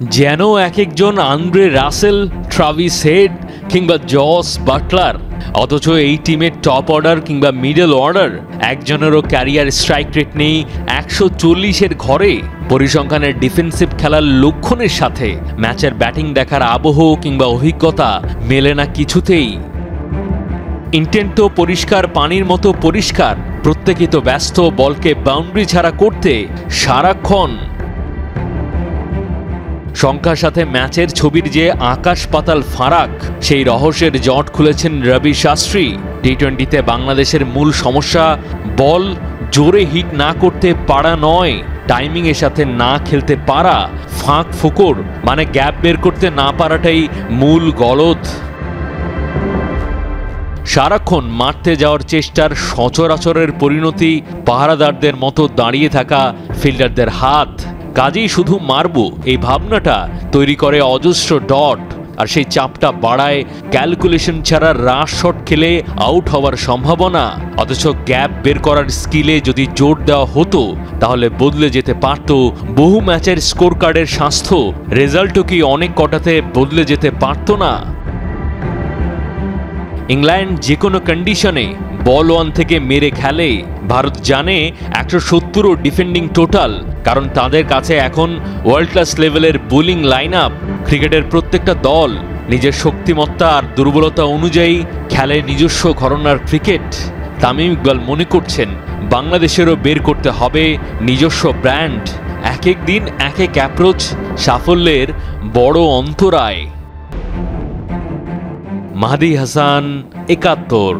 যেন এক একজন আন্দ্রে রাসেল, ট্রাভিস হেড কিংবা জস বাটলার, অথচ এই টিমের টপ অর্ডার কিংবা মিডল অর্ডার একজনেরও ক্যারিয়ার স্ট্রাইক রেট নেই 140-এর ঘরে। পরিসংখ্যানের ডিফেন্সিভ খেলার লক্ষণের সাথে ম্যাচের ব্যাটিং দেখার আবহ কিংবা অভিজ্ঞতা মেলে না কিছুতেই। ইন্টেন্ট তো পরিষ্কার পানির মতো পরিষ্কার, প্রত্যেকেই তো ব্যস্ত বলকে বাউন্ডারি ছাড়া করতে সারাক্ষণ। সংখ্যার সাথে ম্যাচের ছবির যে আকাশ পাতাল ফারাক, সেই রহস্যের জট খুলেছেন রবি শাস্ত্রী। টি-20তে বাংলাদেশের মূল সমস্যা বল জোরে হিট না করতে পারা নয়, টাইমিং এর সাথে না খেলতে পারা। ফাঁক ফোকর মানে গ্যাপ বের করতে না পারাটাই মূল গলদ। সারাক্ষণ মারতে যাওয়ার চেষ্টার সচরাচরের পরিণতি পাহারাদারদের মতো দাঁড়িয়ে থাকা ফিল্ডারদের হাত। কাজেই শুধু মারবো এই ভাবনাটা তৈরি করে অজস্র ডট, আর সেই চাপটা বাড়ায় ক্যালকুলেশন ছাড়া রাশ শট খেলে আউট হওয়ার সম্ভাবনা। অথচ গ্যাপ বের করার স্কিলে যদি জোর দেওয়া হতো তাহলে বদলে যেতে পারত বহু ম্যাচের স্কোর কার্ডের স্বাস্থ্য। রেজাল্টও কি অনেক কটাতে বদলে যেতে পারত না? ইংল্যান্ড যে কোনো কন্ডিশনে বল ওয়ান থেকে মেরে খেলে। ভারত জানে 170 ডিফেন্ডিং টোটাল, কারণ তাদের কাছে এখন ওয়ার্ল্ড ক্লাস লেভেলের বোলিং লাইন আপ। ক্রিকেটের প্রত্যেকটা দল নিজের শক্তিমত্তা আর দুর্বলতা অনুযায়ী খেলে নিজস্ব ঘরানার ক্রিকেট। তামিম ইকবাল মনে করছেন বাংলাদেশেরও বের করতে হবে নিজস্ব ব্র্যান্ড। এক এক দিন এক এক অ্যাপ্রোচ সাফল্যের বড় অন্তরায়। মাহদি হাসান, ৭১।